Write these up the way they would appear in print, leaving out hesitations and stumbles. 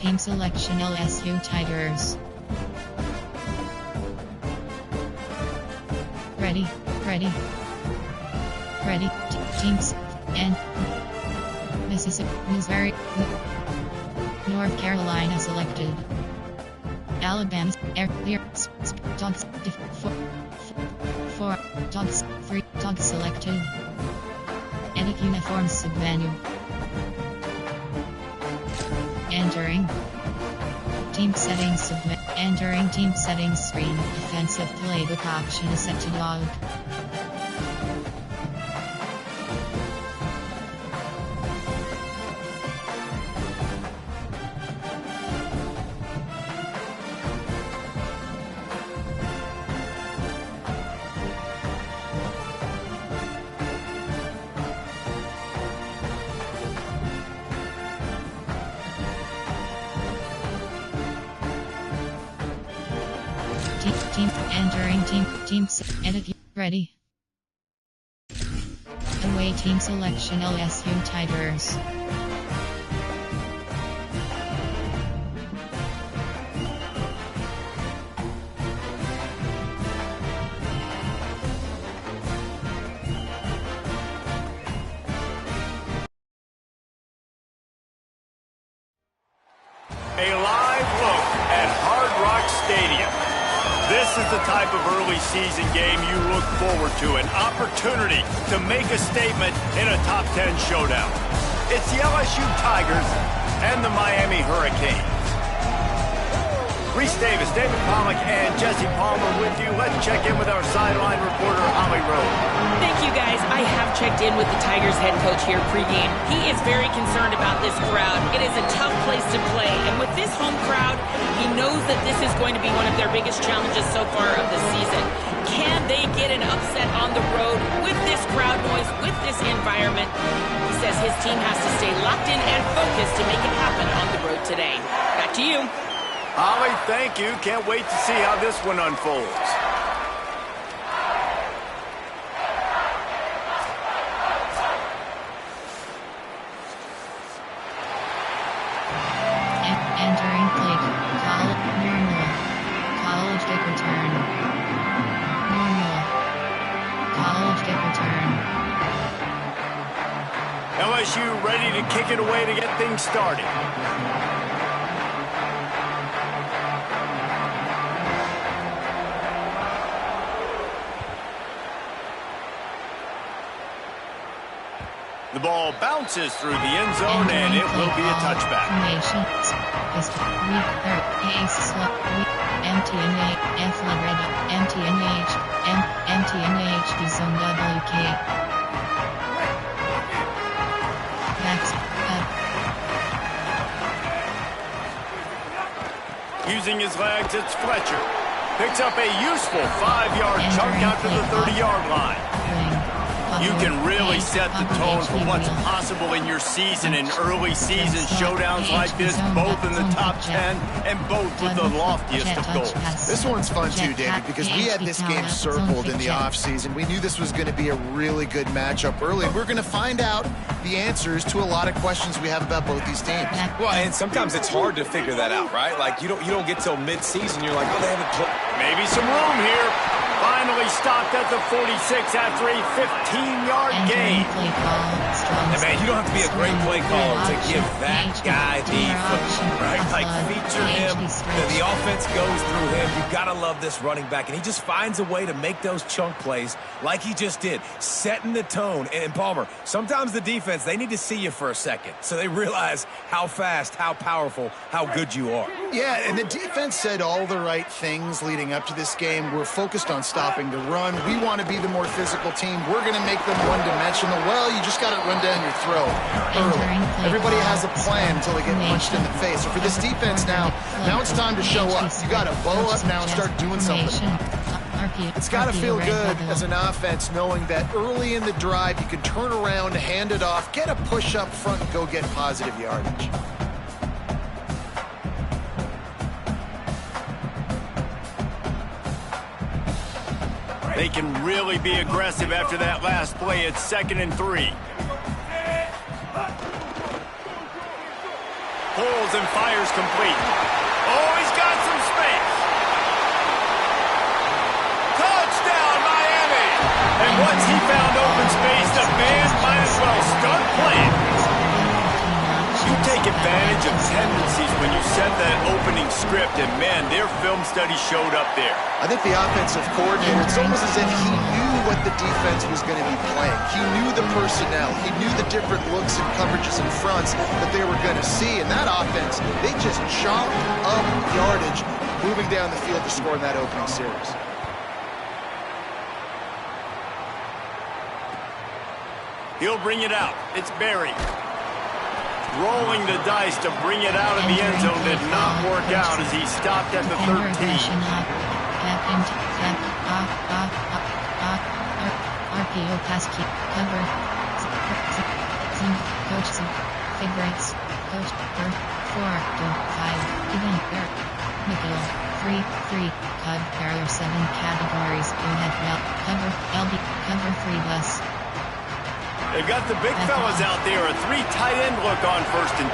Team selection LSU Tigers. Ready. Teams and Mississippi, Missouri, North Carolina selected. Alabama, dogs, 4 dogs, 3 dogs selected. Edit uniforms submenu. Entering. Team settings submit. Entering team settings screen. Offensive playbook option is set to dog. Edit. Ready. Away team selection LSU Tigers. A live look at Hard Rock Stadium. This is the type of early season game you look forward to, an opportunity to make a statement in a top 10 showdown. It's the LSU Tigers and the Miami Hurricanes. Reese Davis, David Pollack, and Jesse Palmer with you. Let's check in with our sideline reporter, Holly Rowe. Thank you, guys. I have checked in with the Tigers head coach here pregame. He is very concerned about this crowd. It is a tough place to play, and with this home crowd, he knows that this is going to be one of their biggest challenges so far of the season. Can they get an upset on the road with this crowd noise, with this environment? He says his team has to stay locked in and focused to make it happen on the road today. Back to you. Holly, thank you. Can't wait to see how this one unfolds. Entering plate. Normal. College kick return. Normal. College kick return. LSU ready to kick it away to get things started. The ball bounces through the end zone, and it will be a touchback. Using his legs, it's Fletcher. Picks up a useful 5-yard chunk out to the 30-yard line. You can really set the tone for what's possible in your season in early season showdowns like this, both in the top 10 and both with the loftiest of goals. This one's fun too, David, because we had this game circled in the offseason. We knew this was going to be a really good matchup early, and we're going to find out the answers to a lot of questions we have about both these teams. Well, and sometimes it's hard to figure that out, right? Like, you don't get till mid-season, you're like, oh, they haven't played. Maybe some room here. Finally stopped at the 46 after a 15-yard gain. And man, you don't have to be a great play caller to give that guy the football, right? Like, feature him. The offense goes through him. You've got to love this running back. And he just finds a way to make those chunk plays like he just did, setting the tone. And Palmer, sometimes the defense, they need to see you for a second so they realize how fast, how powerful, how good you are. Yeah, and the defense said all the right things leading up to this game. We're focused on stopping the run. We want to be the more physical team. We're going to make them one-dimensional. Well, you just got to run down your throat early. Everybody has a plan until they get punched in the face. So for this defense now it's time to show up. You got to bow up now and start doing something. It's got to feel good as an offense knowing that early in the drive you can turn around, hand it off, get a push up front, and go get positive yardage. They can really be aggressive after that last play. It's 2nd and 3. pulls and fires complete. Oh, he's got some space. Touchdown, Miami! And once he found open space, the fans might as well start playing. You take advantage of tendencies when you set that opening script, and man, their film study showed up there. I think the offensive coordinator, it's almost as if he knew what the defense was going to be playing. He knew the personnel. He knew the different looks and coverages and fronts that they were going to see. And that offense, they just chopped up yardage moving down the field to score in that opening series. He'll bring it out. It's Barry. Rolling the dice to bring it out of the end zone did not work out as he stopped at the 13. RPO pass keep cover. Coach favorites. Coach 4 to 5. Even Miguel 3 Cub carrier 7 categories. Unit cover LB cover 3 bus. They've got the big fellas out there. A 3 tight end look on 1st and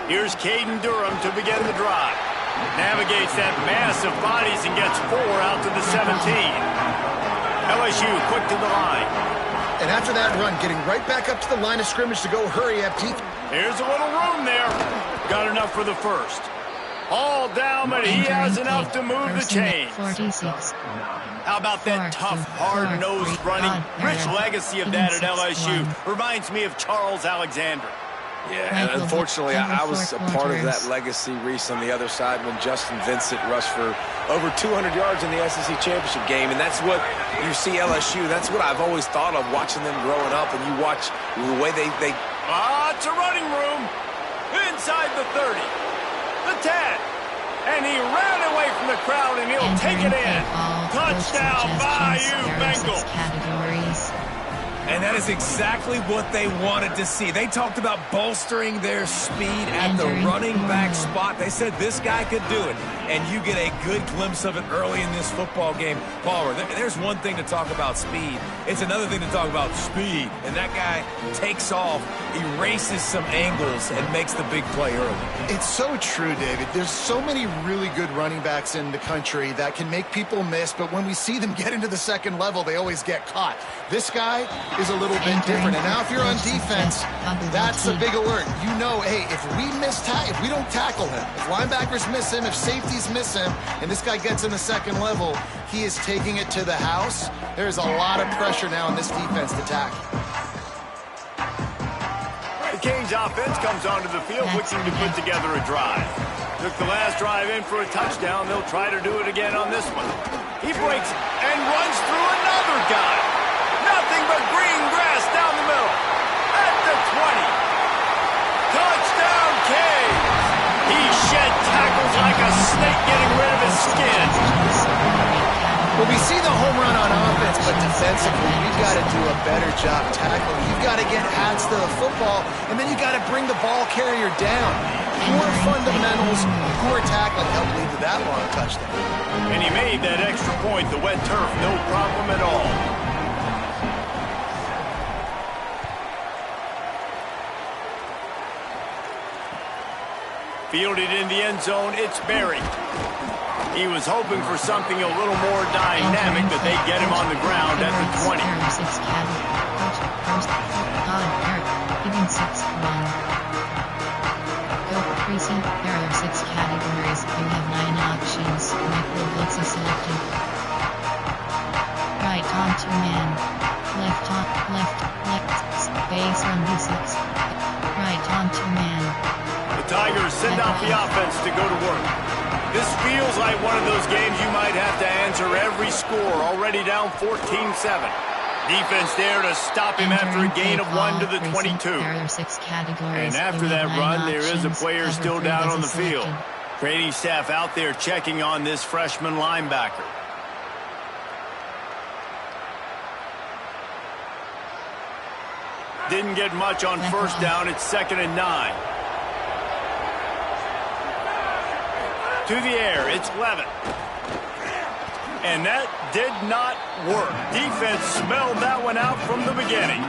10. Here's Caden Durham to begin the drive. Navigates that mass of bodies and gets 4 out to the 17. LSU quick to the line. And after that run, getting right back up to the line of scrimmage to go hurry up. Here's a little room there. Got enough for the first. All down, but he has enough to move the chains. 46. How about that tough, hard-nosed running? Rich legacy of that at LSU. Reminds me of Charles Alexander. Yeah, and unfortunately, I was a part of that legacy, Reese, on the other side when Justin Vincent rushed for over 200 yards in the SEC championship game. And that's what you see LSU. That's what I've always thought of watching them growing up. And you watch the way they... It's a running room. Inside the 30. The 10. And he ran away from the crowd, and he'll take it in. Touchdown, Bayou Bengals. And that is exactly what they wanted to see. They talked about bolstering their speed at the running back spot. They said this guy could do it. And you get a good glimpse of it early in this football game. Palmer, there's one thing to talk about speed. It's another thing to talk about speed. And that guy takes off, erases some angles, and makes the big play early. It's so true, David. There's so many really good running backs in the country that can make people miss, but when we see them get into the second level, they always get caught. This guy is a little bit different. And now if you're on defense, that's a big alert. You know, hey, if we don't tackle him, if linebackers miss him, if safeties miss him, and this guy gets in the second level, he is taking it to the house. There's a lot of pressure now in this defense to tackle. The Canes offense comes onto the field looking to put together a drive. Took the last drive in for a touchdown. They'll try to do it again on this one. He breaks and runs through another guy. Nothing but green grass down the middle. At the 20. Touchdown, Canes. He shed tackles like a snake getting rid of his skin. Well, we see the home run on offense, but defensively, we've got to do a better job tackling. You've got to get hats to the football, and then you got to bring the ball carrier down. Poor fundamentals, poor tackling helped lead to that long touchdown. And he made that extra point, the wet turf, no problem at all. Fielded in the end zone, it's Barry. He was hoping for something a little more dynamic, but they get him on the ground at the 20. There are 6 categories. You have 9 options. Micro blitz is selected. Right on 2 man. Left, base 1v6. Right on 2 man. The Tigers send out the offense to go to work. This feels like one of those games you might have to answer every score, already down 14-7. Defense there to stop him after a gain of 1 to the 22. And after that run, there is a player still down on the field. Training staff out there checking on this freshman linebacker. Didn't get much on first down. It's 2nd and 9. To the air, it's Levitt. And that did not work. Defense smelled that one out from the beginning.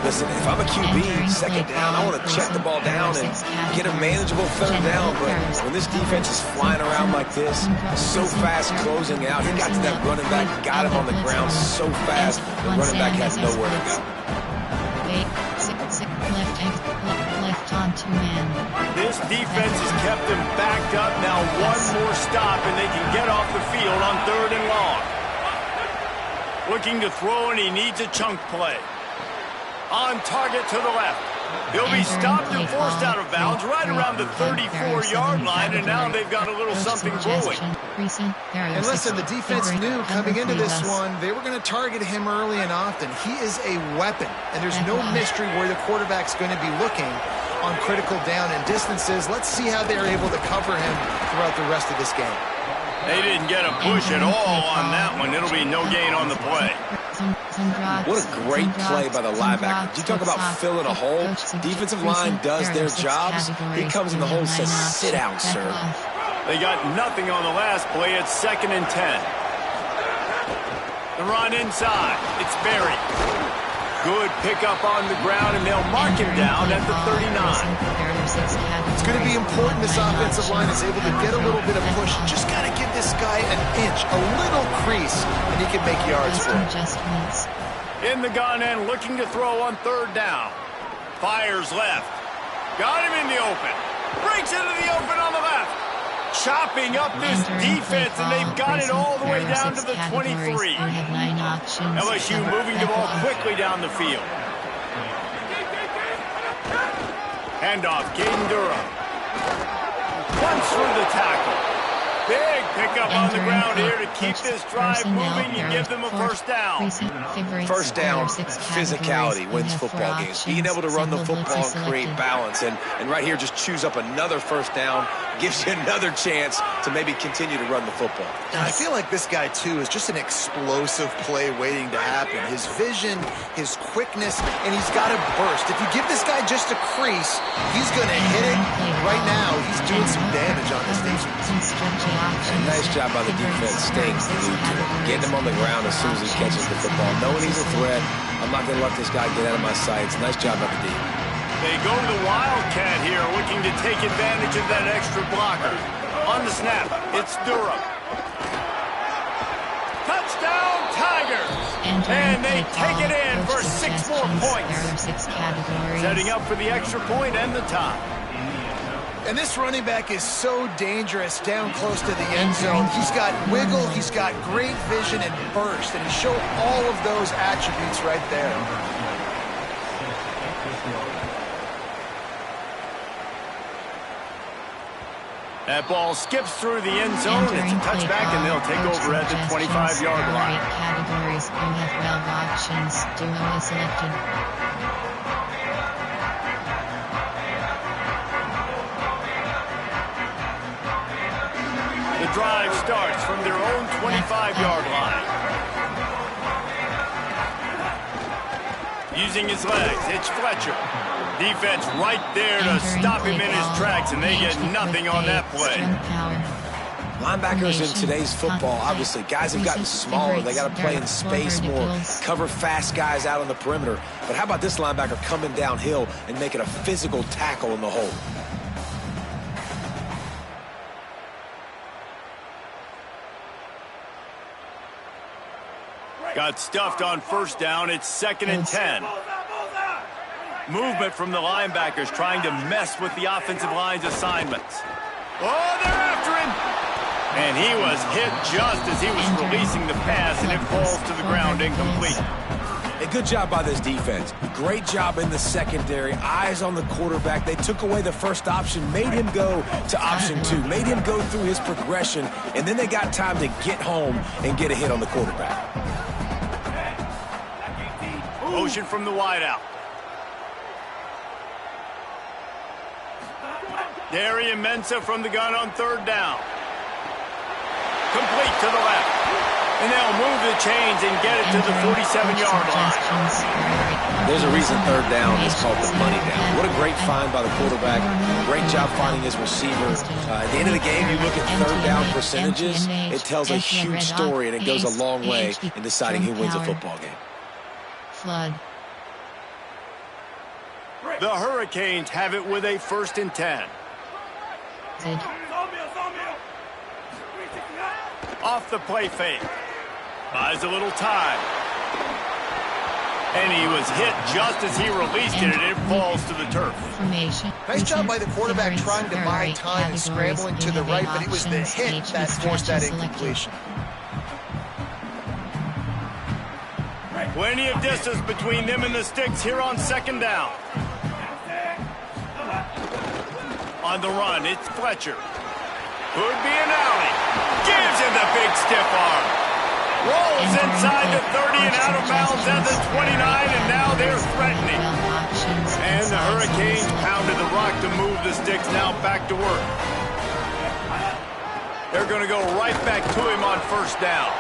Listen, if I'm a QB, second down, I want to check the ball down and get a manageable third down. But when this defense is flying around like this, so fast closing out, he got to that running back, got him on the ground so fast, the running back has nowhere to go. Left on 2 man. This defense has kept them backed up. Now one more stop and they can get off the field on 3rd and long. Looking to throw, and he needs a chunk play. On target to the left. He'll be stopped and forced out of bounds right around the 34-yard line, and now they've got a little something brewing. And listen, the defense knew coming into this one, they were going to target him early and often. He is a weapon, and there's no mystery where the quarterback's going to be looking on critical down and distances. Let's see how they're able to cover him throughout the rest of this game. They didn't get a push at all on that one. It'll be no gain on the play. What a great play by the linebacker. You talk about filling a hole. Defensive line does their jobs. He comes in the hole and says, sit down, sir. They got nothing on the last play. It's 2nd and 10. The run inside. It's buried. Good pickup on the ground, and they'll mark him down at the 39. It's going to be important this offensive line is able to get a little bit of push. Just got to give this guy an inch, a little crease, and he can make yards for it. In the gun and looking to throw on 3rd down. Fires left. Got him in the open. Breaks into the open on the left. Chopping up this defense, and they've got it all the way down to the 23. LSU moving the ball quickly down the field. Handoff, Caden Durham. Once through the tackle. Big pickup on the ground here to keep this drive moving and give them a 1st down. First down, physicality wins football games. Being able to run the football and create balance. And right here, just choose up another 1st down. Gives you another chance to maybe continue to run the football. And I feel like this guy, too, is just an explosive play waiting to happen. His vision, his quickness, and he's got a burst. If you give this guy just a crease, he's going to hit it. Right now, he's doing some damage on this defense. And nice job by the defense staying glued to him. Getting him on the ground as soon as he catches the football. Knowing he's a threat, I'm not going to let this guy get out of my sights. Nice job by the D. They go to the Wildcat here, looking to take advantage of that extra blocker. On the snap, it's Durham. Touchdown, Tigers! And they take it in for 6 more points. Setting up for the extra point and the tie. And this running back is so dangerous down close to the end zone. He's got wiggle, he's got great vision and burst, and he showed all of those attributes right there. That ball skips through the end zone. It's a touchback, and they'll take over at the 25-yard line. Categories you have 12 options. Duo is selected. The drive starts from their own 25-yard line. Using his legs, it's Fletcher. Defense right there to stop him in his tracks, and they get nothing on that play. Linebackers in today's football, obviously, guys have gotten smaller. They got to play in space more, cover fast guys out on the perimeter. But how about this linebacker coming downhill and making a physical tackle in the hole? Got stuffed on 1st down. It's 2nd and 10. Movement from the linebackers trying to mess with the offensive line's assignments. Oh, they're after him. And he was hit just as he was releasing the pass, and it falls to the ground incomplete. A good job by this defense. Great job in the secondary. Eyes on the quarterback. They took away the first option, made him go to option 2, made him go through his progression, and then they got time to get home and get a hit on the quarterback. Motion from the wideout. Darian Mensah from the gun on 3rd down. Complete to the left. And they'll move the chains and get it to the 47-yard line. There's a reason 3rd down is called the money down. What a great find by the quarterback. Great job finding his receiver. At the end of the game, you look at 3rd down percentages. It tells a huge story, and it goes a long way in deciding who wins a football game. Flood. The Hurricanes have it with a 1st and 10. Off the play fake. Buys a little time. And he was hit just as he released it, and it falls to the turf. Nice job by the quarterback trying to buy time and scrambling to the right, but it was the hit that forced that incompletion. Plenty of distance between them and the sticks here on 2nd down. On the run, it's Fletcher. Could be an alley. Gives him the big stiff arm. Rolls inside the 30 and out of bounds at the 29, and now they're threatening. And the Hurricanes pounded the rock to move the sticks now back to work. They're going to go right back to him on 1st down.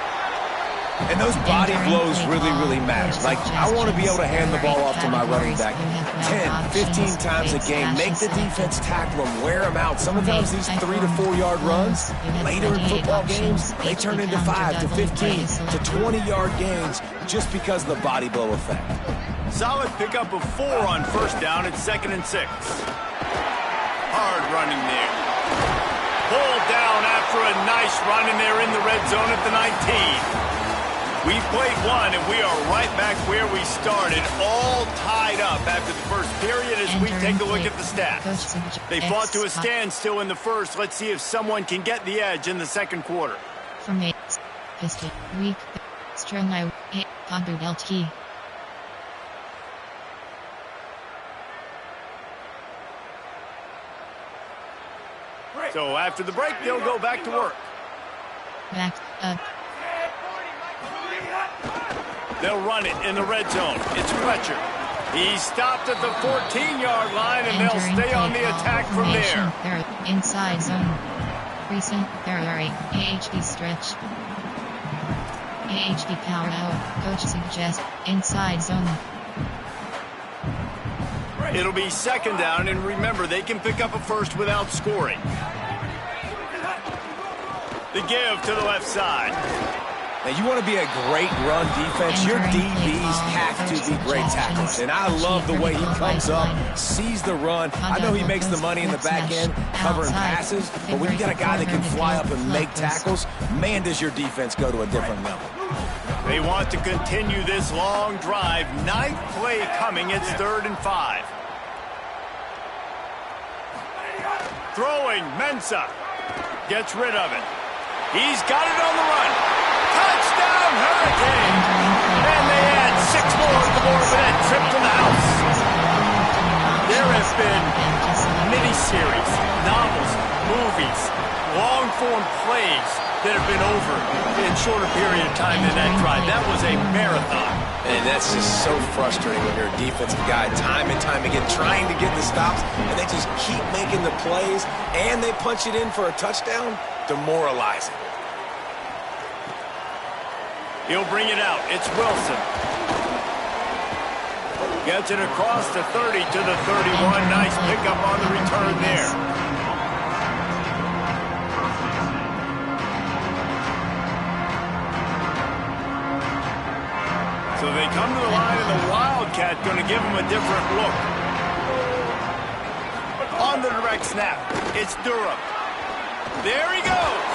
And those body blows really matter. Like, I want to be able to hand the ball off to my running back 10, 15 times a game. Make the defense tackle them, wear them out. Sometimes these 3 to 4 yard runs, later in football games, they turn into 5 to 15 to 20-yard gains just because of the body blow effect. Solid pickup of 4 on 1st down. It's 2nd and 6. Hard running there. Pulled down after a nice run, and they're in the red zone at the 19. We've played one, and we are right back where we started, all tied up after the first period as we take a look at the stats. They fought to a standstill in the first. Let's see if someone can get the edge in the 2nd quarter. From a pistol, weak, strong, I hit, pondered LT. So after the break, they'll go back to work. Back up. They'll run it in the red zone. It's Fletcher. He stopped at the 14-yard line, and they'll stay on the attack from there. Inside zone. Recent, there are AHD stretch. AHD power out. Coach suggests inside zone. It'll be 2nd down, and remember, they can pick up a first without scoring. The give to the left side. Now, you want to be a great run defense, your DBs have to be great tacklers. And I love the way he comes up, sees the run. I know he makes the money in the back end covering passes, but when you got a guy that can fly up and make tackles, man, does your defense go to a different level. They want to continue this long drive. 9th play coming. It's 3rd and 5. Throwing, Ncaa gets rid of it. He's got it on the run. Touchdown, Hurricane! And they add 6 more on the board for that trip to the house. There have been miniseries, novels, movies, long-form plays that have been over in shorter period of time than that drive. That was a marathon. And that's just so frustrating when you're a defensive guy time and time again trying to get the stops, and they just keep making the plays, and they punch it in for a touchdown. Demoralizing. He'll bring it out. It's Wilson. Gets it across the 30 to the 31. Nice pickup on the return there. So they come to the line, and the Wildcat going to give them a different look. On the direct snap, it's Durham. There he goes.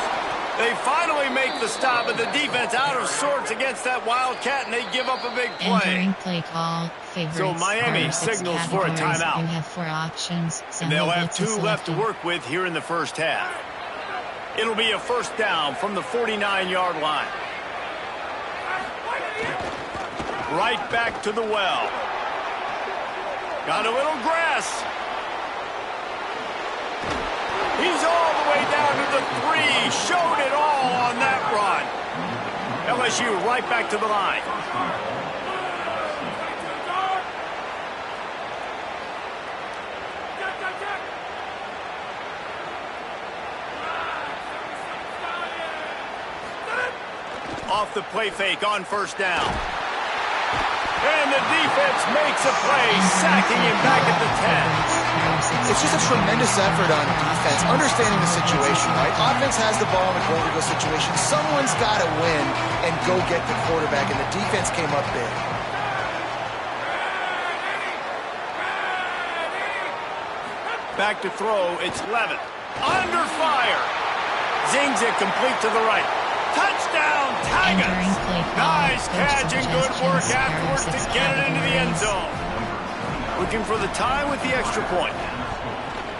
They finally make the stop, but the defense out of sorts against that Wildcat, and they give up a big play. Play call, so Miami signals for a timeout. You have 4 options. And they'll have 2 left to work with here in the first half. It'll be a 1st down from the 49-yard line. Right back to the well. Got a little grass. He's all the way down to the 3. Showed it all on that run. LSU right back to the line. Off the play fake on 1st down. And the defense makes a play, sacking him back at the 10. It's just a tremendous effort on defense, understanding the situation, right? Offense has the ball in a goal-to-go situation. Someone's got to win and go get the quarterback, and the defense came up big. Back to throw. It's Levitt. Under fire. Zings it complete to the right. Touchdown, Tigers! Nice catch and good work afterwards to get it into the end zone. Looking for the tie with the extra point.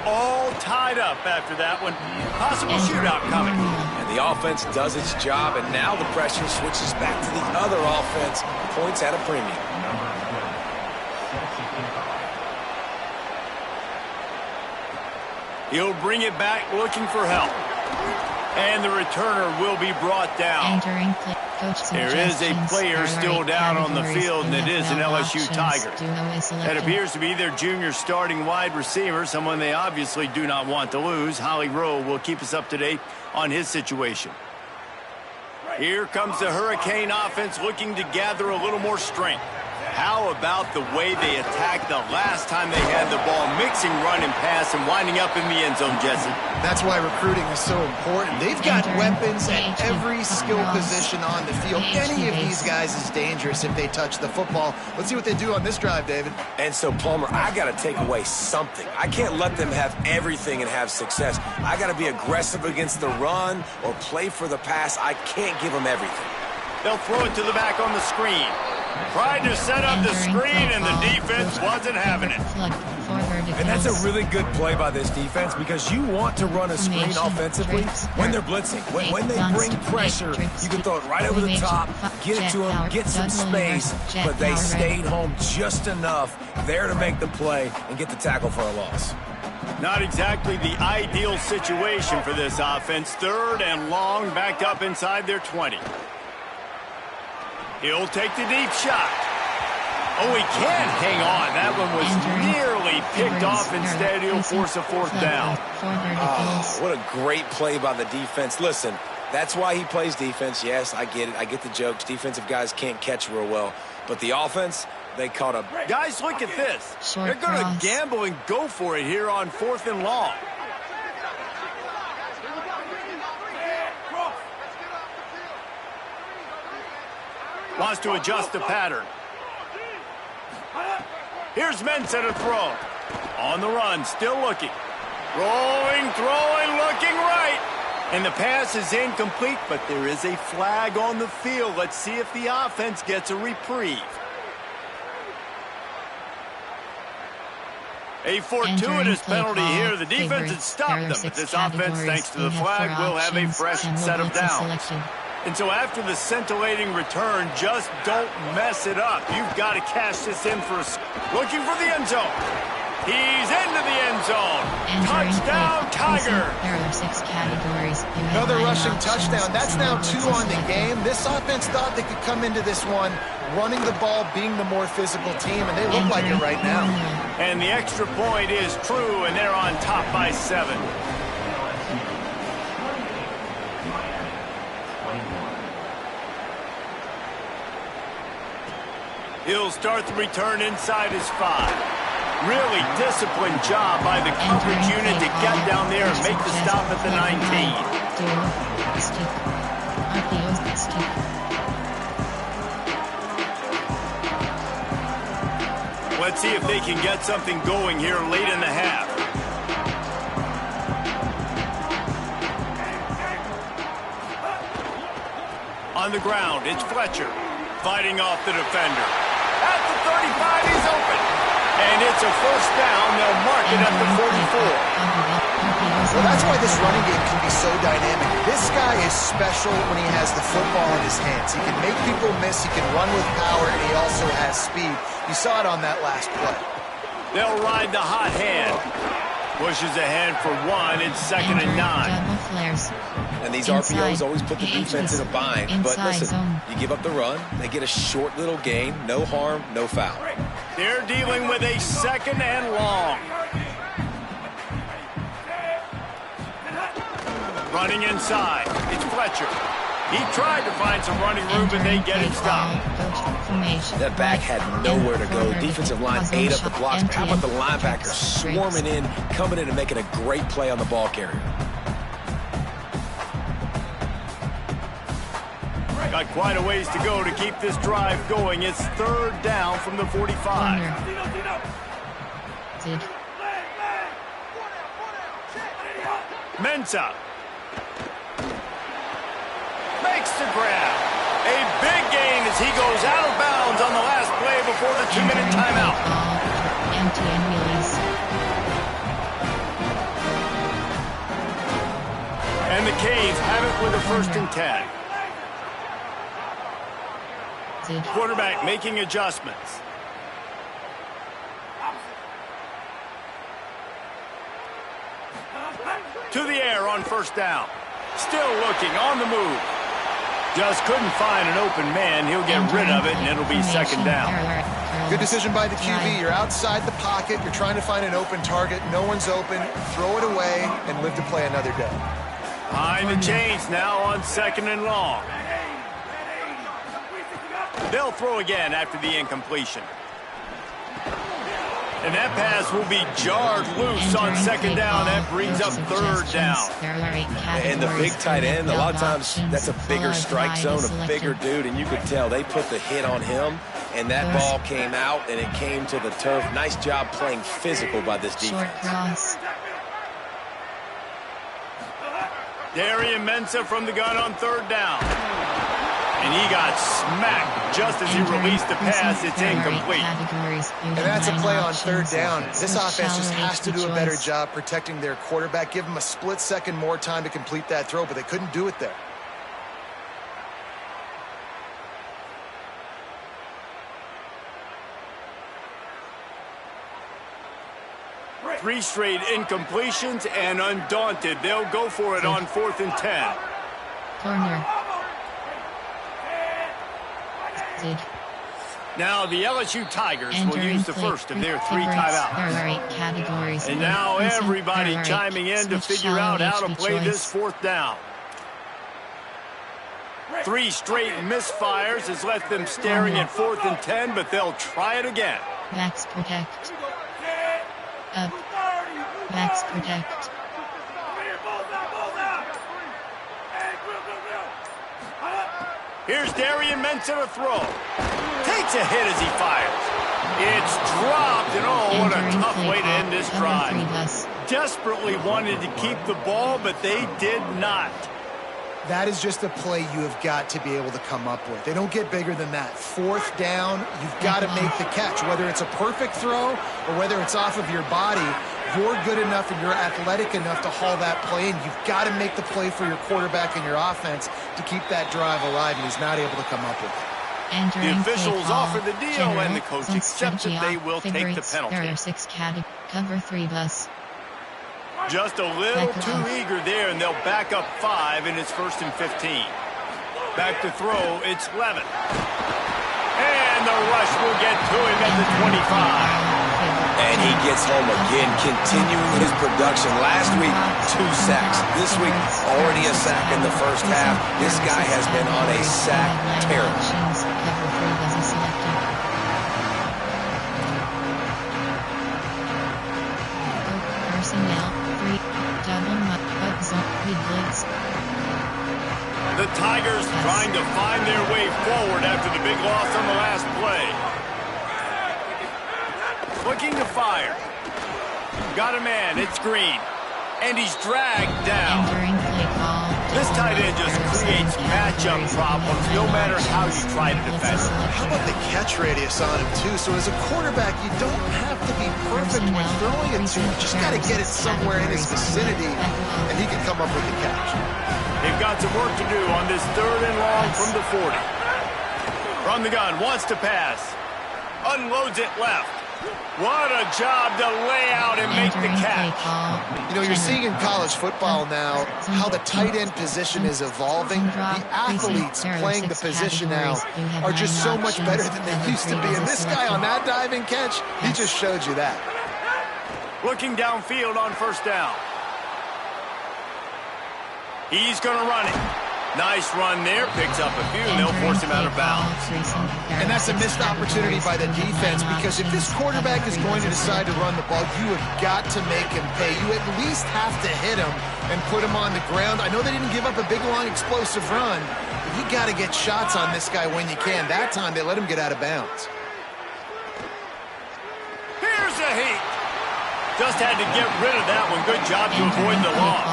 All tied up after that one. Possible shootout coming. And the offense does its job, and now the pressure switches back to the other offense. Points at a premium. He'll bring it back looking for help. And the returner will be brought down. There is a player still down on the field, and it is an LSU Tiger. That appears to be their junior starting wide receiver, someone they obviously do not want to lose. Holly Rowe will keep us up to date on his situation. Here comes the Hurricane offense looking to gather a little more strength. How about the way they attacked the last time they had the ball, mixing run and pass and winding up in the end zone, Jesse? That's why recruiting is so important. They've got weapons at every skill position on the field. Any of these guys is dangerous if they touch the football. Let's see what they do on this drive, David. And so, Palmer, I got to take away something. I can't let them have everything and have success. I got to be aggressive against the run or play for the pass. I can't give them everything. They'll throw it to the back on the screen. Tried to set up the screen, and the defense wasn't having it. And that's a really good play by this defense because you want to run a screen offensively when they're blitzing. When they bring pressure, you can throw it right over the top, get it to them, get some space, but they stayed home just enough there to make the play and get the tackle for a loss. Not exactly the ideal situation for this offense. 3rd and long, backed up inside their 20. He'll take the deep shot. Oh, he can't hang on. That one was nearly picked off. Instead, he'll force a 4th down. Oh, what a great play by the defense. Listen, that's why he plays defense. Yes, I get it. I get the jokes. Defensive guys can't catch real well. But the offense, they caught up. Guys, look at this. They're going to gamble and go for it here on 4th and long. Wants to adjust the pattern. Here's Ncaa to throw. On the run, still looking. Rolling, throwing, looking right. And the pass is incomplete, but there is a flag on the field. Let's see if the offense gets a reprieve. A fortuitous penalty here. The defense had stopped them, but this offense, thanks to the flag, will have a fresh set of downs. And so after the scintillating return, just don't mess it up. You've got to cash this in for a... Looking for the end zone. He's into the end zone. Touchdown, Tiger. There are 6 categories. Another rushing touchdown. That's now 2 on the game. This offense thought they could come into this one running the ball, being the more physical team, and they look like it right now. And the extra point is true, and they're on top by 7. He'll start the return inside his 5. Really disciplined job by the coverage unit to get down there and make the stop at the 19. Let's see if they can get something going here late in the half. On the ground, it's Fletcher fighting off the defender. At the 35, he's open. And it's a 1st down. They'll mark it at the 44. Well, that's why this running game can be so dynamic. This guy is special when he has the football in his hands. He can make people miss, he can run with power, and he also has speed. You saw it on that last play. They'll ride the hot hand. Pushes ahead for 1. It's 2nd and 9. And these RPOs always put the defense in a bind. But listen, you give up the run, they get a short little gain, no harm, no foul. They're dealing with a 2nd and long. Running inside. It's Fletcher. He tried to find some running room, but they get him stopped. That back had nowhere to go. Defensive line ate up the blocks. But how about the linebacker swarming in, coming in and making a great play on the ball carrier? Got quite a ways to go to keep this drive going. It's 3rd down from the 45. Ncaa makes the grab. A big gain as he goes out of bounds on the last play before the 2-minute timeout. Empty and release. And the Canes have it with a 1st and 10. Quarterback making adjustments. To the air on 1st down. Still looking on the move. Just couldn't find an open man. He'll get rid of it, and it'll be 2nd down. Good decision by the QB. You're outside the pocket. You're trying to find an open target. No one's open. Throw it away and live to play another day. Behind the chains now on 2nd and long. They'll throw again after the incompletion. And that pass will be jarred loose on 2nd down. That brings up 3rd down. And the big tight end, a lot of times that's a bigger strike zone, a bigger dude, and you could tell they put the hit on him, and that ball came out, and it came to the turf. Nice job playing physical by this defense. Darian Ncaa from the gun on 3rd down. And he got smacked just as he released the pass. It's incomplete. And that's a play on 3rd down. This offense just has to do a better job protecting their quarterback. Give him a split second more time to complete that throw, but they couldn't do it there. Three straight incompletions, and undaunted, they'll go for it on 4th and 10. Corner. Now the LSU Tigers will use the first of their 3 timeouts. And now everybody chiming in to figure out how to play this 4th down. 3 straight misfires has left them staring at 4th and 10, but they'll try it again. Max protect. Up. Max protect. Here's Darian Ncaa to throw. Takes a hit as he fires. It's dropped, and oh, what a tough way to end this drive. Desperately wanted to keep the ball, but they did not. That is just a play you have got to be able to come up with. They don't get bigger than that. 4th down, you've got to make the catch. Whether it's a perfect throw or whether it's off of your body, you're good enough and you're athletic enough to haul that play in. You've got to make the play for your quarterback and your offense to keep that drive alive, and he's not able to come up with it. The officials offer the deal, and the coach accepts that they will take the penalty. 6 cover 3 bus. Just a little too eager there, and they'll back up 5, and it's 1st and 15. Back to throw, it's Levin. And the rush will get to him at the 25. And he gets home again, continuing his production. Last week, 2 sacks. This week, already a sack in the 1st half. This guy has been on a sack tear. The Tigers trying to find their way forward after the big loss on the last play. Looking to fire. Got a man, it's Green. And he's dragged down. This tight end just creates matchup problems no matter how you try to defend him. How about the catch radius on him, too? So as a quarterback, you don't have to be perfect when throwing it to him. You just got to get it somewhere in his vicinity, and he can come up with the catch. They've got some work to do on this 3rd and long from the 40. From the gun, wants to pass. Unloads it left. What a job to lay out and make the catch. You know, you're seeing in college football now how the tight end position is evolving. The athletes playing the position now are just so much better than they used to be. And this guy on that diving catch, he just showed you that. Looking downfield on 1st down. He's going to run it. Nice run there. Picks up a few, and they'll force him out of bounds. And that's a missed opportunity by the defense, because if this quarterback is going to decide to run the ball, you have got to make him pay. You at least have to hit him and put him on the ground. I know they didn't give up a big, long, explosive run, but you got to get shots on this guy when you can. That time, they let him get out of bounds. Here's a heat. Just had to get rid of that one. Good job to avoid the loss.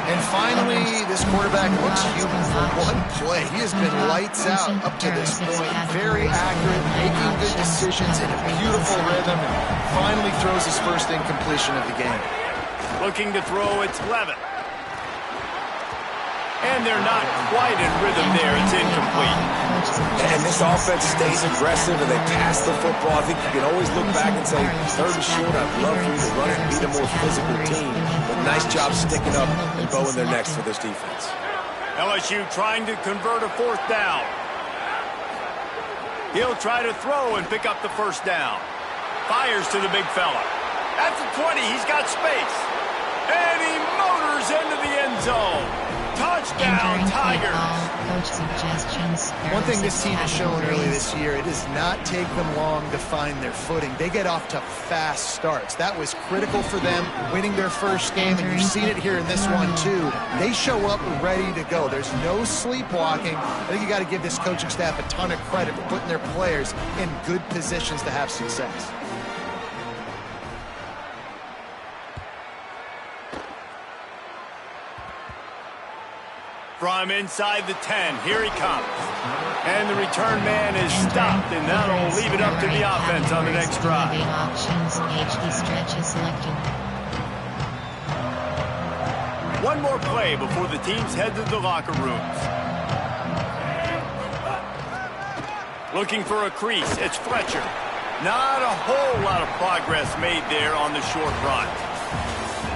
And finally, this quarterback looks human for one play. He has been lights out up to this point. Very accurate, making good decisions in a beautiful rhythm, and finally throws his first incompletion of the game. Looking to throw, it's Levitt. And they're not quite in rhythm there. It's incomplete. And this offense stays aggressive and they pass the football. I think you can always look back and say, third and short, I'd love for you to run it and be the more physical team. But nice job sticking up and bowing their necks for this defense. LSU trying to convert a fourth down. He'll try to throw and pick up the first down. Fires to the big fella. At the 20, he's got space. And he motors into the end zone. Touchdown, Tigers. One thing this team has shown early this year, it does not take them long to find their footing. They get off to fast starts. That was critical for them, winning their first game, and you've seen it here in this one too. They show up ready to go. There's no sleepwalking. I think you got to give this coaching staff a ton of credit for putting their players in good positions to have success. From inside the 10, here he comes. And the return man is stopped, and that'll leave it up to the offense on the next drive. One more play before the teams head to the locker rooms. Looking for a crease, it's Fletcher. Not a whole lot of progress made there on the short run.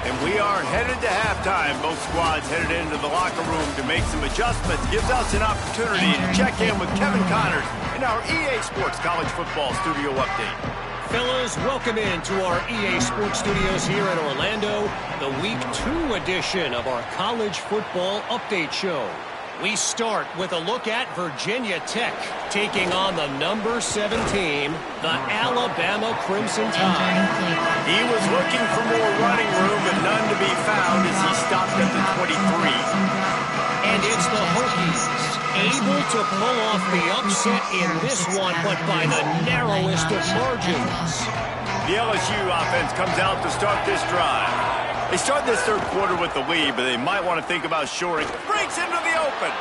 And we are headed to halftime. Both squads headed into the locker room to make some adjustments. Gives us an opportunity to check in with Kevin Connors in our EA Sports College Football Studio Update. Fellas, welcome into our EA Sports Studios here in Orlando, the Week 2 edition of our College Football Update Show. We start with a look at Virginia Tech taking on the number 7 team, the Alabama Crimson Tide. He was looking for more running room, but none to be found as he stopped at the 23. And it's the Hokies able to pull off the upset in this one, but by the narrowest of margins. The LSU offense comes out to start this drive. They start this third quarter with the lead, but they might want to think about shoring. Breaks into the open.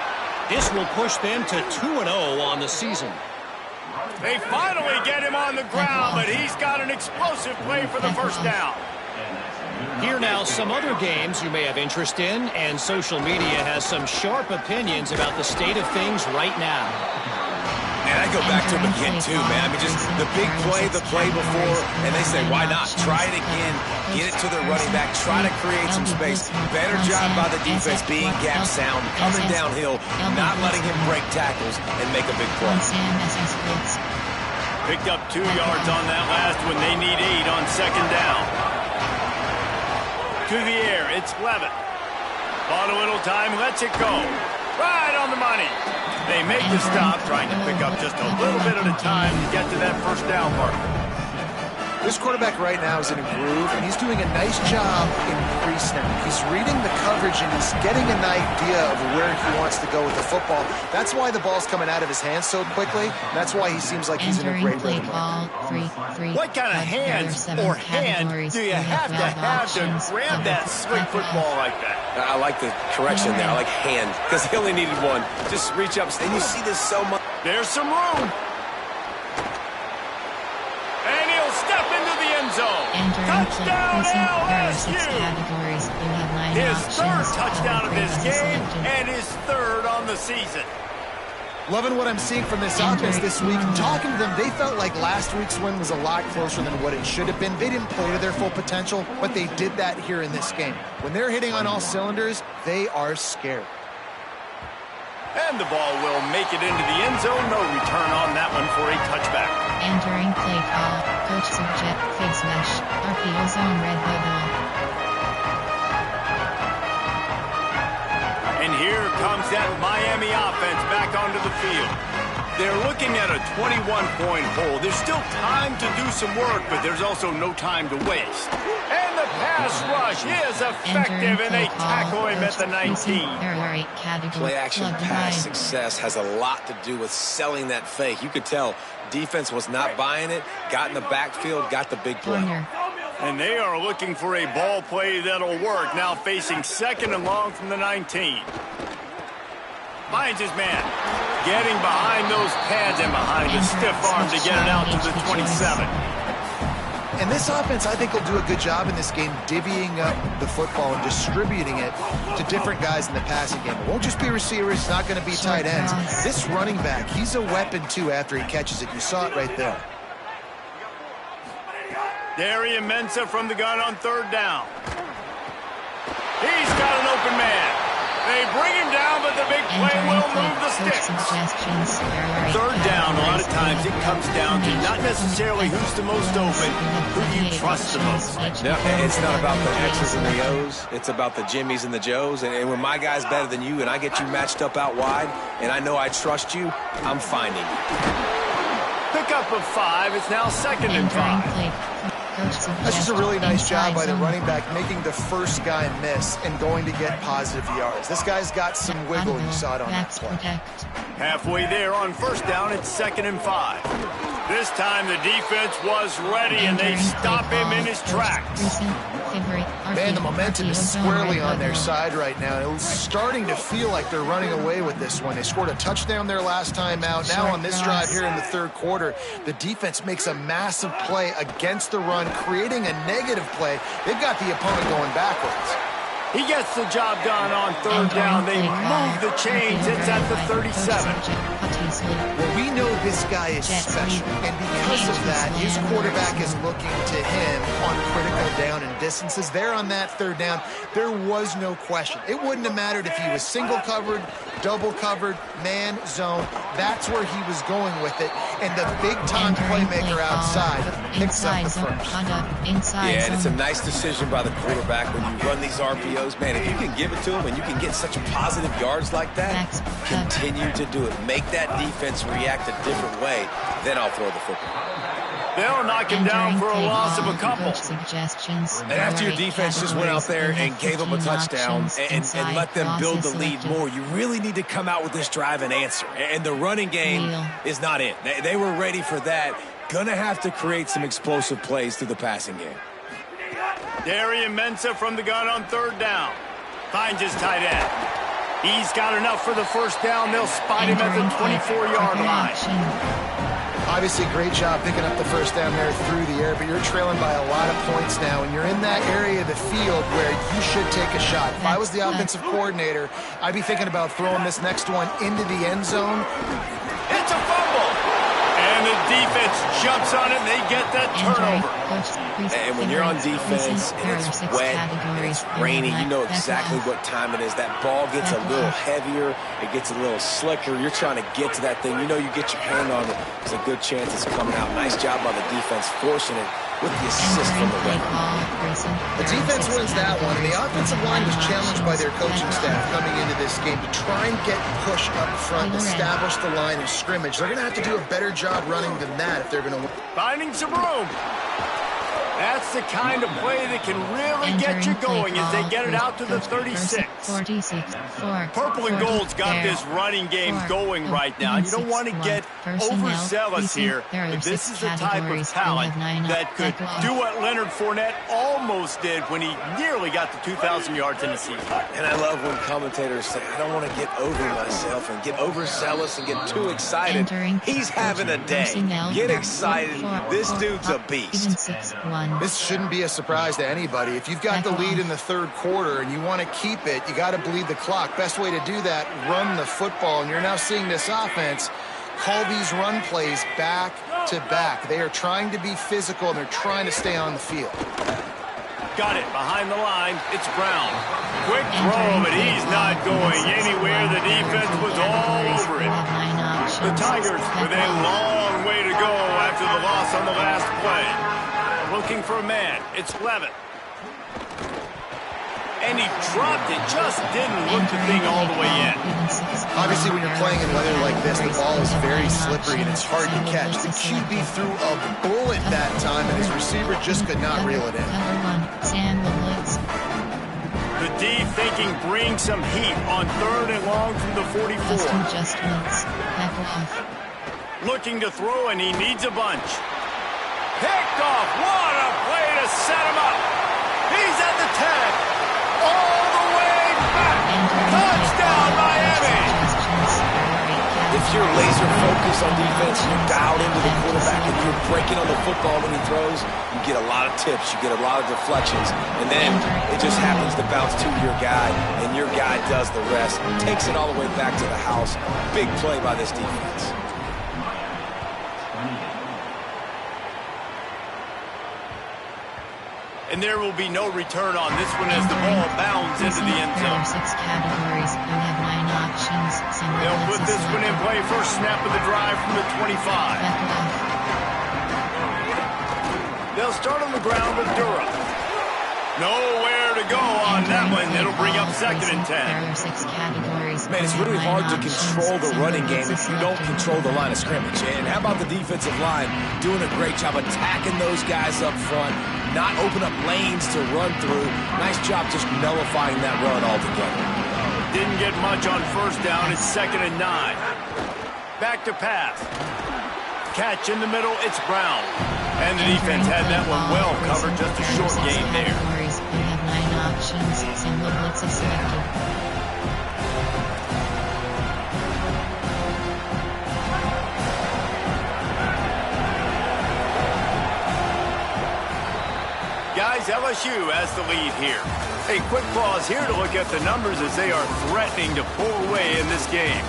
This will push them to 2-0 on the season. They finally get him on the ground, but he's got an explosive play for the first down. Here now, some other games you may have interest in, and social media has some sharp opinions about the state of things right now. And I go back to him again, too, man. I mean, just the big play, the play before, and they say, why not? Try it again. Get it to their running back. Try to create some space. Better job by the defense being gap sound, coming downhill, not letting him break tackles and make a big play. Picked up 2 yards on that last one. They need 8 on second down. To the air, it's Levitt. Bought a little time, lets it go. Right on the money. They make the stop, trying to pick up just a little bit at a time to get to that first down marker. This quarterback right now is in a groove, and he's doing a nice job in pre-snap. He's reading the coverage, and he's getting an idea of where he wants to go with the football. That's why the ball's coming out of his hands so quickly. That's why he seems like he's in a great rhythm. What kind of hands or hand do you have to grab that slick football like that? I like the correction there. I like hand, because he only needed one. Just reach up, and you see this so much. There's some room. And he'll step into the end zone. Touchdown, LSU! His third touchdown of this game and his third on the season. Loving what I'm seeing from this offense this week. Talking to them, they felt like last week's win was a lot closer than what it should have been. They didn't play to their full potential, but they did that here in this game. When they're hitting on all cylinders, they are scared. And the ball will make it into the end zone. No return on that one for a touchback. Entering play call, Coach Subjet, Fig Smash, RPO Zone Red Bubble. And here comes that Miami offense back onto the field. They're looking at a 21-point hole. There's still time to do some work, but there's also no time to waste. And the pass rush is effective, and they tackle him at the 19. Play action pass success has a lot to do with selling that fake. You could tell defense was not buying it, got in the backfield, got the big play. And they are looking for a ball play that'll work. Now facing 2nd and long from the 19. Finds his man. Getting behind those pads and behind the stiff arm to get it out to the 27. And this offense, I think, will do a good job in this game divvying up the football and distributing it to different guys in the passing game. It won't just be receivers. It's not going to be tight ends. This running back, he's a weapon, too, after he catches it. You saw it right there. Ncaa from the gun on 3rd down. He's got an open man. They bring him down, but the big play will move the sticks. 3rd down, a lot of times it comes down to not necessarily who's the most open, who you trust the most. No, it's not about the X's and the O's. It's about the Jimmies and the Joes. And when my guy's better than you and I get you matched up out wide and I know I trust you, I'm finding you. Pickup of 5. It's now 2nd and 5. That's just a really nice job by the running back, making the first guy miss and going to get positive yards. This guy's got some wiggle. You saw it on that play. Halfway there on 1st down, it's 2nd and 5. This time the defense was ready, and they stop him in his tracks. Man, the momentum is squarely on their side right now. It's starting to feel like they're running away with this one. They scored a touchdown their last time out. Now on this drive here in the 3rd quarter, the defense makes a massive play against the run, creating a negative play. They've got the opponent going backwards. He gets the job done on 3rd down. They move the chains. It's at the 37. Well, we know this guy is special, and because of that, his quarterback is looking to him on critical down and distances. There on that 3rd down, there was no question. It wouldn't have mattered if he was single covered, double covered, man, zone. That's where he was going with it, and the big-time playmaker outside picks up the first. Yeah, and it's a nice decision by the quarterback when you run these RPOs. Man, if you can give it to him and you can get such positive yards like that, continue to do it. Make that defense react a different way, then I'll throw the football. They'll knock him down for a loss of a couple. And after your defense just went out there and gave them a touchdown and let them build the lead more, you really need to come out with this drive and answer. And the running game is not it. They were ready for that. Gonna have to create some explosive plays through the passing game. Ncaa from the gun on 3rd down. Finds his tight end. He's got enough for the 1st down. They'll spot him at the 24-yard line. Obviously, great job picking up the 1st down there through the air, but you're trailing by a lot of points now, and you're in that area of the field where you should take a shot. If I was the offensive coordinator, I'd be thinking about throwing this next one into the end zone. It's a fumble! And the defense jumps on it, and they get that turnover. And when you're on defense and it's wet and it's rainy, you know exactly what time it is. That ball gets a little heavier. It gets a little slicker. You're trying to get to that thing. You know you get your hand on it. There's a good chance it's coming out. Nice job by the defense forcing it with the assist from the wet. The defense wins that one, and the offensive line was challenged by their coaching staff coming into this game to try and get push up front, establish the line of scrimmage. They're going to have to do a better job running than that if they're going to win. Finding some room. That's the kind of play that can really get you going as they get it out to the 36. Purple and gold's got this running game going right now. You don't want to get overzealous here, but this is the type of talent that could do what Leonard Fournette almost did when he nearly got to 2,000 yards in a season. And I love when commentators say, I don't want to get over myself and get overzealous and get too excited. He's having a day. Get excited. This dude's a beast. This shouldn't be a surprise to anybody. If you've got the lead in the 3rd quarter and you want to keep it, you got to bleed the clock. Best way to do that, run the football. And you're now seeing this offense call these run plays back to back. They are trying to be physical, and they're trying to stay on the field. Got it behind the line. It's Brown. Quick throw, but he's not going anywhere. The defense was all over it. The Tigers with a long way to go after the loss on the last play. Looking for a man. It's Levitt. And he dropped it. Just didn't look the thing all the way in. Obviously, when you're playing in weather like this, the ball is very slippery and it's hard to catch. The QB threw a bullet that time, and his receiver just could not reel it in. The D thinking bring some heat on 3rd and long from the 44. Looking to throw, and he needs a bunch. Picked off. What a play to set him up. He's at the 10. All the way back. Touchdown, Miami. If you're laser focused on defense, you're dialed into the quarterback, and you're breaking on the football when he throws, you get a lot of tips, you get a lot of deflections, and then it just happens to bounce to your guy, and your guy does the rest, takes it all the way back to the house. Big play by this defense. And there will be no return on this one as the ball bounds into the end zone. 6 categories. You have 9 options. They'll put this one in play. First snap of the drive from the 25. They'll start on the ground with Durham. Nowhere to go on that one. It'll bring up 2nd and 10. Man, it's really hard to control the running game if you don't control the line of scrimmage. And how about the defensive line doing a great job attacking those guys up front, not open up lanes to run through. Nice job just nullifying that run altogether. Didn't get much on first down. It's 2nd and 9. Back to pass. Catch in the middle. It's Brown. And the defense had that one well covered. Just a short gain there. You have 9 options. Single blitz is selected. Guys, LSU has the lead here. A quick pause here to look at the numbers as they are threatening to pull away in this game.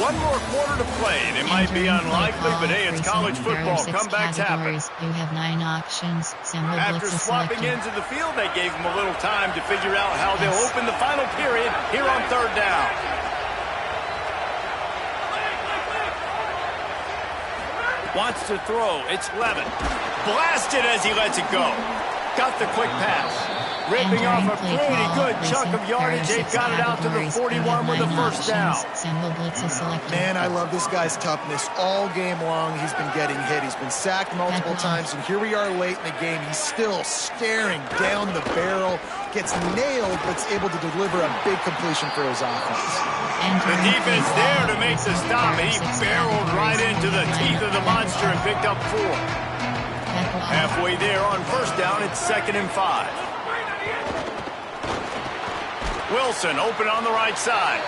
One more quarter to play, and it might be unlikely, but hey, it's college football. Comebacks happen. You have 9 options. After swapping into the field, they gave them a little time to figure out how they'll open the final period here on 3rd down. Wants to throw. It's Levin. Blasted as he lets it go. Got the quick pass. Ripping off a pretty good chunk of yardage. They've got it out to the 41 with a first down. Man, I love this guy's toughness. All game long, he's been getting hit. He's been sacked multiple times, and here we are late in the game. He's still staring down the barrel. Gets nailed, but is able to deliver a big completion for his offense. The defense there to make the stop. He barreled right into the teeth of the monster and picked up 4. Halfway there on first down, it's 2nd and 5. Wilson open on the right side.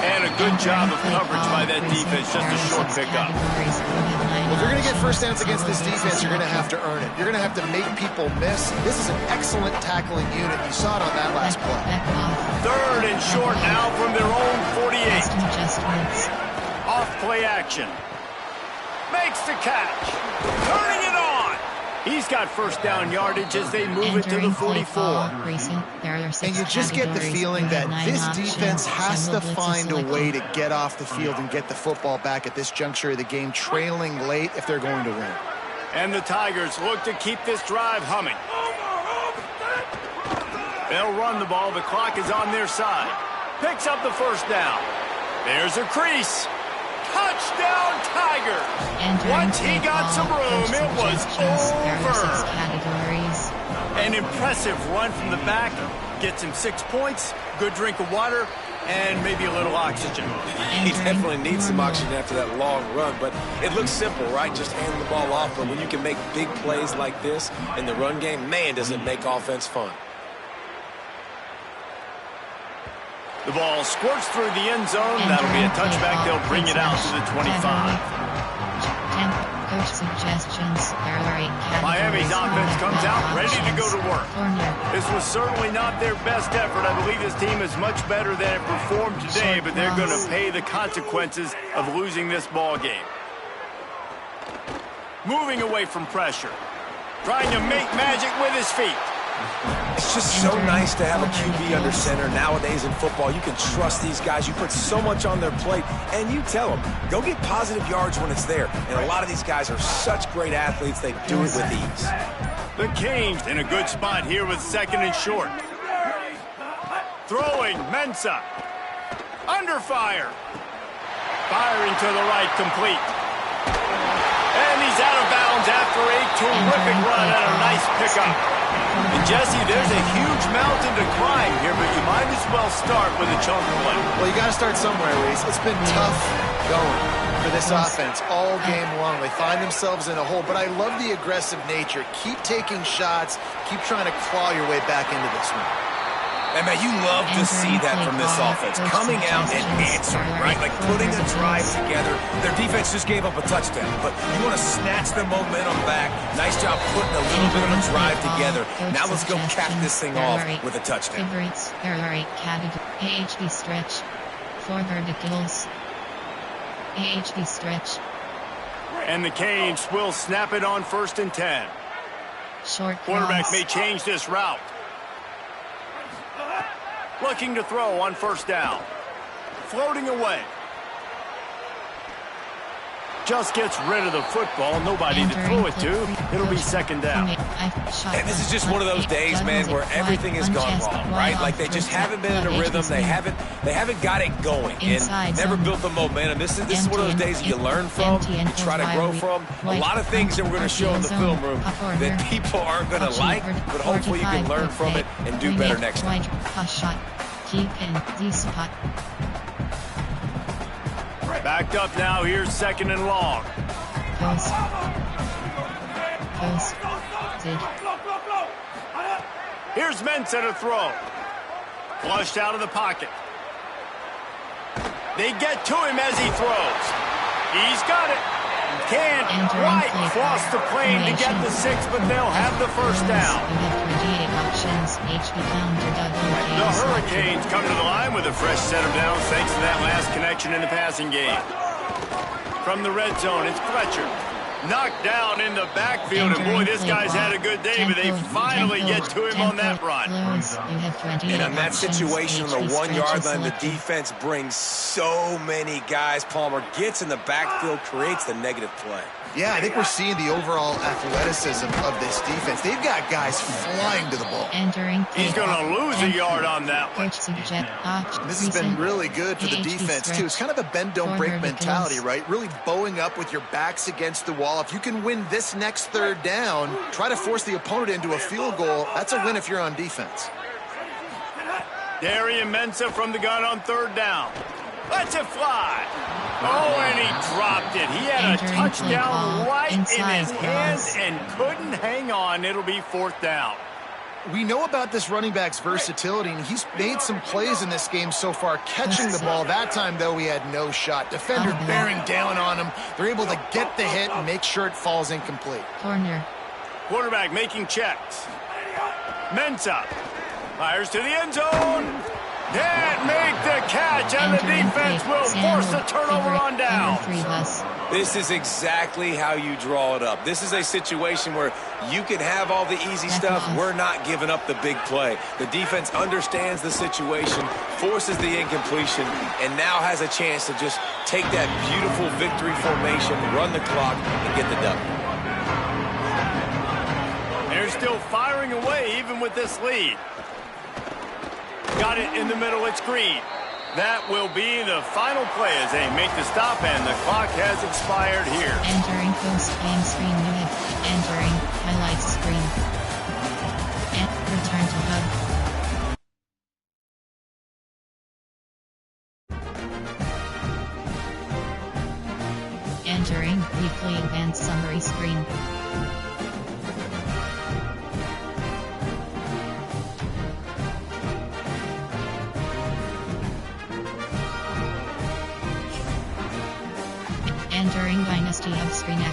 And a good job of coverage by that defense. Just a short pickup. Well, if you're going to get first downs against this defense, you're going to have to earn it. You're going to have to make people miss. This is an excellent tackling unit. You saw it on that last play. 3rd and short now from their own 48. Off play action. Makes the catch. Turning it on. He's got first down yardage as they move it to the 44. And you just get the feeling that this defense has to find a way to get off the field and get the football back at this juncture of the game, trailing late if they're going to win. And the Tigers look to keep this drive humming. They'll run the ball. The clock is on their side. Picks up the first down. There's a crease. Touchdown, Tigers! Once he got some room, it was over. An impressive run from the back. Gets him 6 points, good drink of water, and maybe a little oxygen. He definitely needs some oxygen after that long run, but it looks simple, right? Just hand the ball off, but when you can make big plays like this in the run game, man, does it make offense fun. The ball squirts through the end zone. That'll be a touchback. They'll bring it out to the 25. Coach suggestions. Miami's offense comes out ready to go to work. This was certainly not their best effort. I believe this team is much better than it performed today, but they're going to pay the consequences of losing this ball game. Moving away from pressure. Trying to make magic with his feet. It's just so nice to have a QB under center nowadays in football. You can trust these guys. You put so much on their plate, and you tell them, go get positive yards when it's there. And a lot of these guys are such great athletes, they do it with ease. The Canes in a good spot here with 2nd and short. Throwing, Ncaa. Under fire. Firing to the right, complete. And he's out of bounds after a terrific run and a nice pickup. And Jesse, there's a huge mountain to climb here, but you might as well start with a chunk play. Well, you got to start somewhere, Reese. It's been tough going. for this offense all game long. They find themselves in a hole, but I love the aggressive nature. Keep taking shots. Keep trying to claw your way back into this one. And, man, you love to see that from this offense. Coming out and answering, right? Like putting a drive together. Their defense just gave up a touchdown, but you want to snatch the momentum back. Nice job putting a little bit of a drive together. Now let's go cap this thing off with a touchdown. AHB stretch. 4 verticals. AHB stretch. And the Canes will snap it on 1st and 10. Short Quarterback cross. may change this route. Looking to throw on 1st down. Floating away. Just gets rid of the football. Nobody to throw it to. It'll be 2nd down. And this is just one of those days, man, where everything has gone wrong, right? Like they just haven't been in a rhythm. They haven't got it going and never built the momentum. This is one of those days you learn from, you try to grow from. A lot of things that we're going to show in the film room that people aren't going to like, but hopefully you can learn from it and do better next time. Backed up now. Here's 2nd and long. Here's Ncaa to throw. Flushed out of the pocket. They get to him as he throws. He's got it. Can't quite cross the plane to get the 6, but they'll have the 1st down. The Hurricanes come to the line with a fresh set of downs thanks to that last connection in the passing game. From the red zone, it's Fletcher. Knocked down in the backfield, and boy, this guy's had a good day, but they finally get to him on that run. And on that situation, on the 1-yard line, the defense brings so many guys. Palmer gets in the backfield, creates the negative play. Yeah, I think we're seeing the overall athleticism of this defense. They've got guys flying to the ball. He's going to lose a yard on that one. This has been really good for the defense, too. It's kind of a bend-don't-break mentality, right? Really bowing up with your backs against the wall. If you can win this next 3rd down, try to force the opponent into a field goal. That's a win if you're on defense. Darian Ncaa from the gun on 3rd down. Lets it fly. Oh, and he dropped it. He had a touchdown right in his hands and couldn't hang on. It'll be 4th down. We know about this running back's versatility, and he's made some plays in this game so far, catching the ball. That time, though, he had no shot. Defender bearing down on him. They're able to get the hit and make sure it falls incomplete. Quarterback making checks. Ncaa fires to the end zone. Can't make the catch, and the defense will force a turnover on down. This is exactly how you draw it up. This is a situation where you can have all the easy stuff. We're not giving up the big play. The defense understands the situation, forces the incompletion, and now has a chance to just take that beautiful victory formation, run the clock, and get the W. They're still firing away even with this lead. Got it in the middle, it's Green. That will be the final play as they make the stop, and the clock has expired here. Entering post-game screen unit. Entering highlights screen. And return to hub. Entering weekly event summary screen. Entering Dynasty Hub screen action.